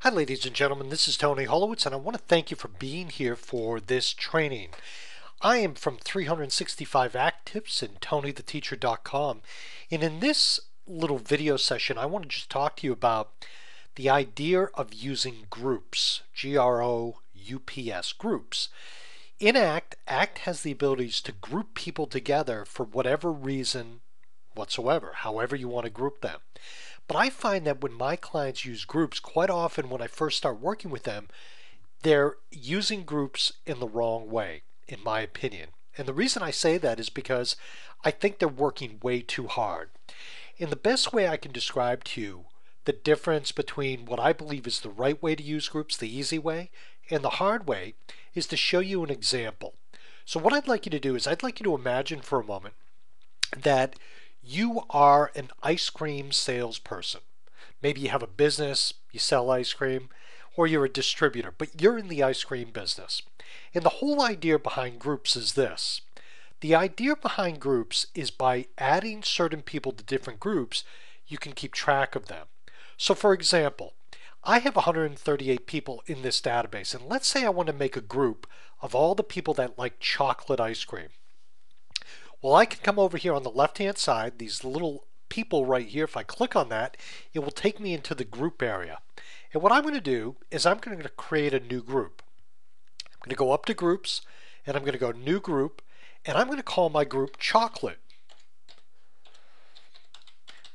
Hi ladies and gentlemen, this is Tony Holowitz and I want to thank you for being here for this training. I am from 365 Act Tips and TonyTheTeacher.com, and in this little video session I want to just talk to you about the idea of using groups, G-R-O-U-P-S, groups. In Act has the abilities to group people together for whatever reason whatsoever, however you want to group them. But I find that when my clients use groups, quite often when I first start working with them, they're using groups in the wrong way, in my opinion. And the reason I say that is because I think they're working way too hard. And the best way I can describe to you the difference between what I believe is the right way to use groups, the easy way, and the hard way is to show you an example. So what I'd like you to do is I'd like you to imagine for a moment that you are an ice cream salesperson. Maybe you have a business, you sell ice cream, or you're a distributor, but you're in the ice cream business. And the whole idea behind groups is this. The idea behind groups is by adding certain people to different groups, you can keep track of them. So for example, I have 138 people in this database, and let's say I want to make a group of all the people that like chocolate ice cream. Well, I can come over here on the left-hand side, these little people right here. If I click on that, it will take me into the group area. And what I'm going to do is I'm going to create a new group. I'm going to go up to groups, and I'm going to go new group, and I'm going to call my group chocolate.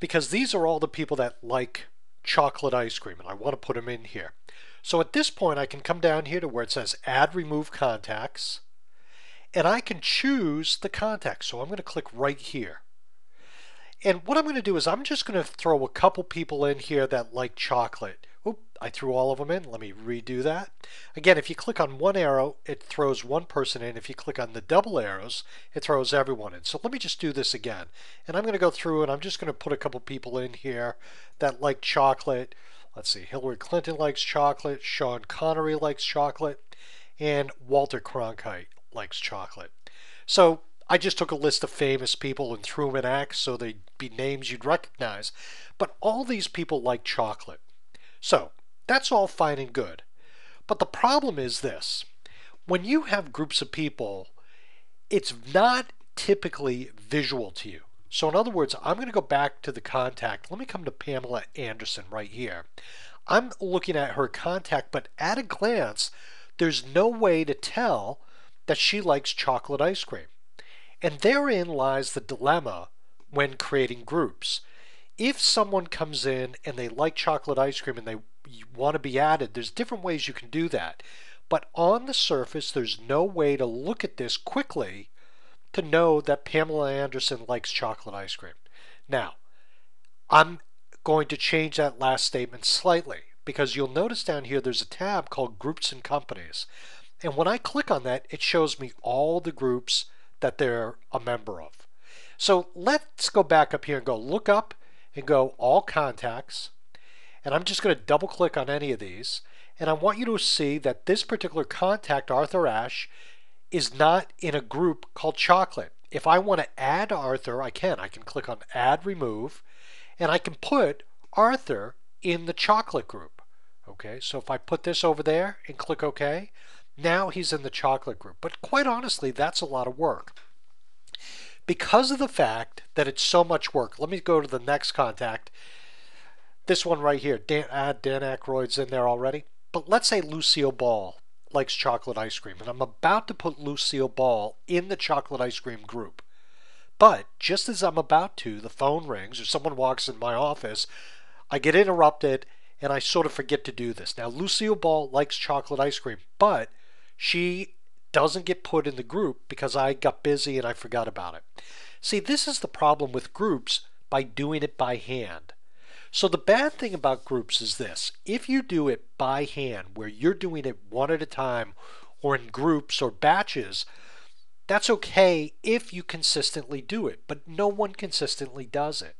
Because these are all the people that like chocolate ice cream, and I want to put them in here. So at this point, I can come down here to where it says add remove contacts. And I can choose the contact. So I'm going to click right here. And what I'm going to do is I'm just going to throw a couple people in here that like chocolate. Oop, I threw all of them in. Let me redo that. Again, if you click on one arrow, it throws one person in. If you click on the double arrows, it throws everyone in. So let me just do this again. And I'm going to go through and I'm just going to put a couple people in here that like chocolate. Let's see, Hillary Clinton likes chocolate, Sean Connery likes chocolate, and Walter Cronkite likes chocolate. So I just took a list of famous people and threw them in Act so they'd be names you'd recognize. But all these people like chocolate. So that's all fine and good. But the problem is this. When you have groups of people, it's not typically visual to you. So in other words, I'm going to go back to the contact. Let me come to Pamela Anderson right here. I'm looking at her contact, but at a glance, there's no way to tell that she likes chocolate ice cream. And therein lies the dilemma when creating groups. If someone comes in and they like chocolate ice cream and they want to be added, there's different ways you can do that. But on the surface, there's no way to look at this quickly to know that Pamela Anderson likes chocolate ice cream. Now, I'm going to change that last statement slightly because you'll notice down here there's a tab called Groups and Companies. And when I click on that, it shows me all the groups that they're a member of. So let's go back up here and go look up and go all contacts. And I'm just going to double click on any of these. And I want you to see that this particular contact, Arthur Ashe, is not in a group called chocolate. If I want to add Arthur, I can. I can click on add remove. And I can put Arthur in the chocolate group. Okay, so if I put this over there and click OK, now he's in the chocolate group. But quite honestly, that's a lot of work. Because of the fact that it's so much work, let me go to the next contact. This one right here, Dan Aykroyd's in there already. But let's say Lucille Ball likes chocolate ice cream. And I'm about to put Lucille Ball in the chocolate ice cream group. But just as I'm about to, the phone rings or someone walks in my office, I get interrupted and I sort of forget to do this. Now, Lucille Ball likes chocolate ice cream, but she doesn't get put in the group because I got busy and I forgot about it. See, this is the problem with groups by doing it by hand. So the bad thing about groups is this. If you do it by hand, where you're doing it one at a time or in groups or batches, that's okay if you consistently do it, but no one consistently does it.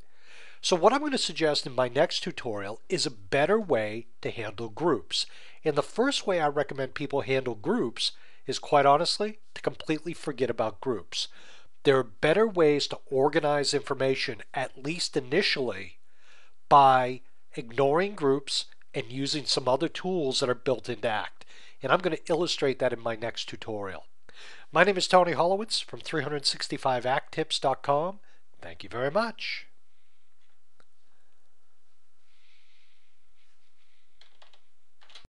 So what I'm going to suggest in my next tutorial is a better way to handle groups. And the first way I recommend people handle groups is, quite honestly, to completely forget about groups. There are better ways to organize information, at least initially, by ignoring groups and using some other tools that are built into Act. And I'm going to illustrate that in my next tutorial. My name is Tony Holowitz from 365acttips.com. Thank you very much.